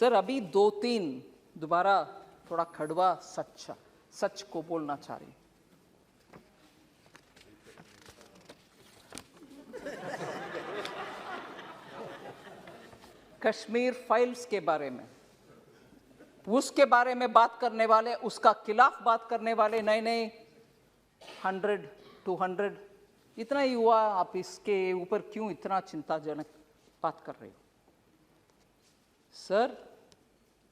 Sir अभी 2-3 दोबारा थोड़ा कड़वा सच को बोलना चाह रही हूं। कश्मीर फाइल्स के बारे में, उसके बारे में बात करने वाले, उसका खिलाफ बात करने वाले नए 100-200 इतना ही हुआ, आप इसके ऊपर क्यों इतना चिंताजनक बात कर रहे हो? सर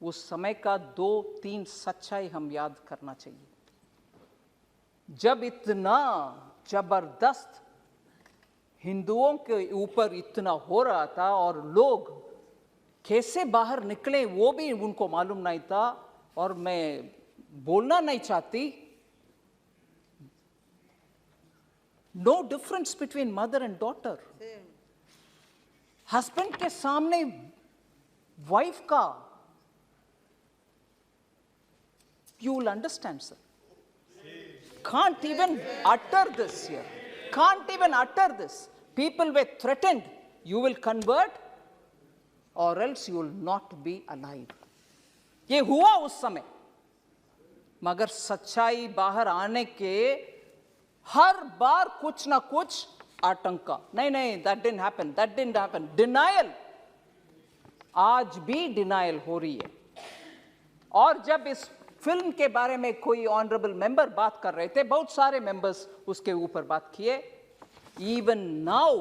उस समय का 2-3 सच्चाई हम याद करना चाहिए। जब इतना जबरदस्त हिंदुओं के ऊपर इतना हो रहा था और लोग कैसे बाहर निकले वो भी उनको मालूम नहीं था, और मैं बोलना नहीं चाहती, no difference between mother and daughter. Husband के सामने वाइफ का, you will understand, sir. Can't even utter this here. Can't even utter this. People were threatened. You will convert or else you will not be alive. ये हुआ उस समय, मगर सच्चाई बाहर आने के हर बार कुछ ना कुछ आतंका, नहीं, that didn't happen. Denial, आज भी डिनायल हो रही है। और जब इस फिल्म के बारे में कोई ऑनरेबल मेंबर बात कर रहे थे, बहुत सारे मेंबर्स उसके ऊपर बात किए, इवन नाउ,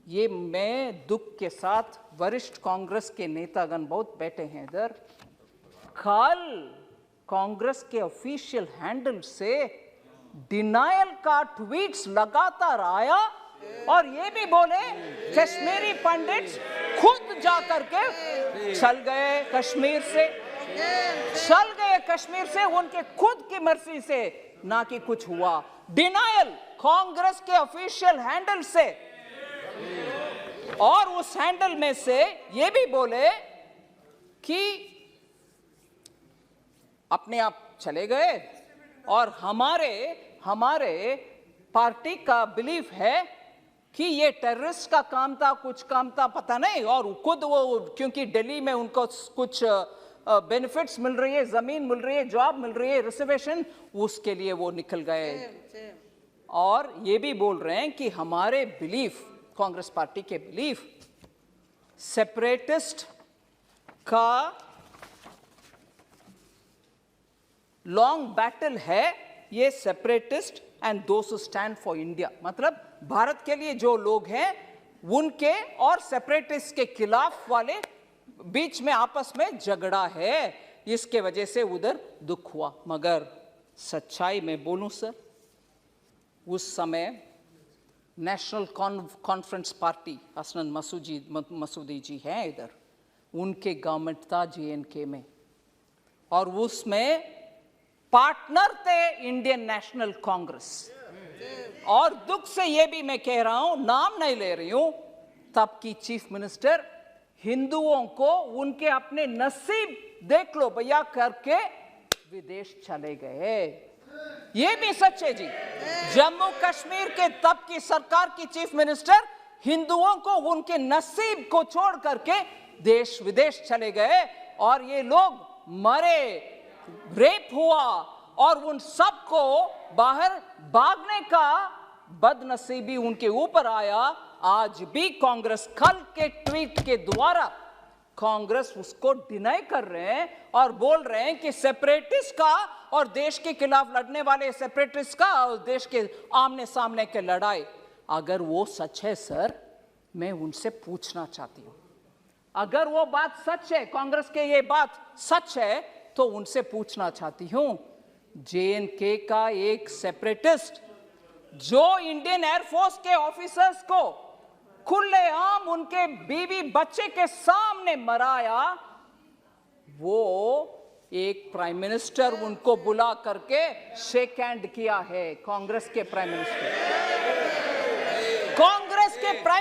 ये मैं दुख के साथ, वरिष्ठ कांग्रेस के नेतागण बहुत बैठे हैं इधर, कल कांग्रेस के ऑफिशियल हैंडल से डिनायल का ट्वीट्स लगातार आया, और ये भी बोले कश्मीरी पंडित्स खुद जा करके चल गए कश्मीर से, उनके खुद की मर्जी से, ना कि कुछ हुआ। डिनायल कांग्रेस के ऑफिशियल हैंडल से, और उस हैंडल में से ये भी बोले कि अपने आप चले गए, और हमारे पार्टी का बिलीफ है कि ये टेररिस्ट का काम था, कुछ काम था, पता नहीं, और खुद वो, क्योंकि दिल्ली में उनको कुछ बेनिफिट्स मिल रही है, जमीन मिल रही है, जॉब मिल रही है, रिजर्वेशन, उसके लिए वो निकल गए। और ये भी बोल रहे हैं कि हमारे बिलीफ, कांग्रेस पार्टी के बिलीफ, सेपरेटिस्ट का लॉन्ग बैटल है ये, separatist and those who stand for India, मतलब भारत के लिए जो लोग हैं उनके और सेपरेटिस्ट के खिलाफ वाले बीच में आपस में झगड़ा है, इसके वजह से उधर दुख हुआ। मगर सच्चाई में बोलूं सर, उस समय national conference party, Hasnain Masoodi जी हैं इधर, उनके गवर्नमेंट था JNK में, और उसमें पार्टनर थे इंडियन नेशनल कांग्रेस। और दुख से ये भी मैं कह रहा हूं, नाम नहीं ले रही हूं, तब की चीफ मिनिस्टर हिंदुओं को उनके अपने नसीब देख लो भैया करके विदेश चले गए। ये भी सच है जी। जम्मू कश्मीर के तब की सरकार की चीफ मिनिस्टर हिंदुओं को उनके नसीब को छोड़ करके देश विदेश चले गए, और ये लोग मरे, रेप हुआ, और उन सबको बाहर भागने का बदनसीबी उनके ऊपर आया। आज भी कांग्रेस कल के ट्वीट के द्वारा कांग्रेस उसको डिनाई कर रहे हैं और बोल रहे हैं कि सेपरेटिस्ट का और देश के खिलाफ लड़ने वाले सेपरेटिस्ट का और देश के आमने सामने के लड़ाई, अगर वो सच है सर, मैं उनसे पूछना चाहती हूं, अगर वो बात सच है, कांग्रेस के ये बात सच है, तो उनसे पूछना चाहती हूं, JNK का एक सेपरेटिस्ट जो इंडियन एयरफोर्स के ऑफिसर्स को खुलेआम उनके बीवी बच्चे के सामने मराया, वो एक प्राइम मिनिस्टर उनको बुला करके शेक हैंड किया है। कांग्रेस के प्राइम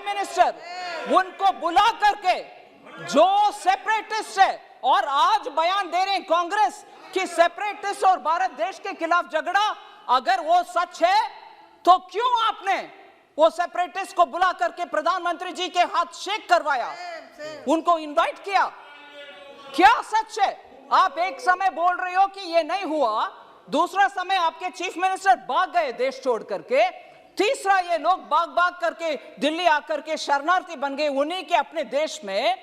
मिनिस्टर उनको बुला करके, जो सेपरेटिस्ट है, और आज बयान दे रहे हैं कांग्रेस कि सेपरेटिस्ट और भारत देश के खिलाफ झगड़ा, अगर वो सच है तो क्यों आपने वो सेपरेटिस्ट को बुला करके प्रधानमंत्री जी के हाथ शेक करवाया, उनको इनवाइट किया? क्या सच है? आप एक समय बोल रहे हो कि ये नहीं हुआ, दूसरा समय आपके चीफ मिनिस्टर भाग गए देश छोड़ करके, तीसरा ये लोग भाग भाग करके दिल्ली आकर के शरणार्थी बन गए उन्हीं के अपने देश में।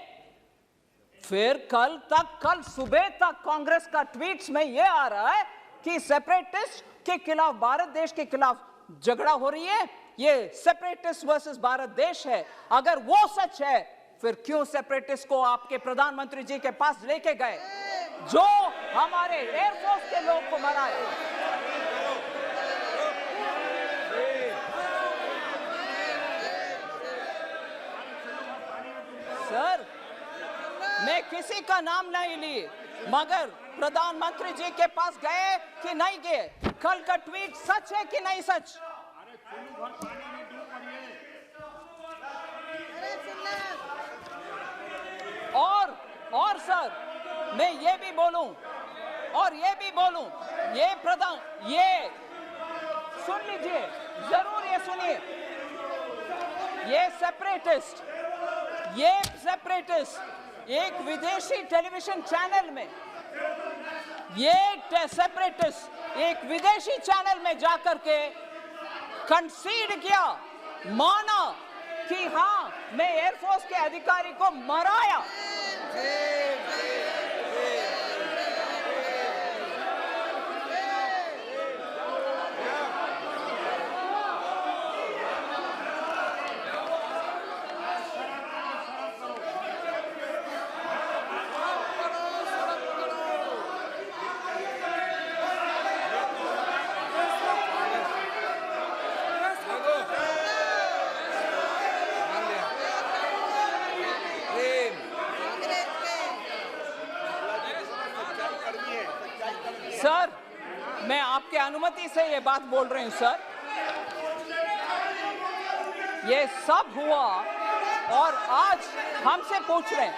फिर कल सुबह तक कांग्रेस का ट्वीट्स में ये आ रहा है कि सेपरेटिस्ट के खिलाफ, भारत देश के खिलाफ झगड़ा हो रही है, ये सेपरेटिस्ट वर्सेस भारत देश है। अगर वो सच है, फिर क्यों सेपरेटिस्ट को आपके प्रधानमंत्री जी के पास लेके गए जो हमारे एयरफोर्स के लोग को मराए? सर, मैं किसी का नाम नहीं ली, मगर प्रधानमंत्री जी के पास गए कि नहीं गए? कल का ट्वीट सच है कि नहीं सच? और सर, मैं ये भी बोलूं, ये सुन लीजिए, जरूर ये सुनिए, ये सेपरेटिस्ट एक विदेशी टेलीविजन चैनल में, एक विदेशी चैनल में जाकर के कंसीड किया, माना कि हाँ, मैं एयरफोर्स के अधिकारी को मराया। सर, मैं आपके अनुमति से ये बात बोल रही हूं सर। ये सब हुआ और आज हमसे पूछ रहे हैं,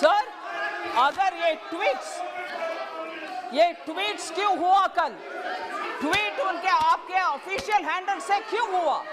सर, अगर ये ट्वीट्स क्यों हुआ? कल ट्वीट उनके आपके ऑफिशियल हैंडल से क्यों हुआ?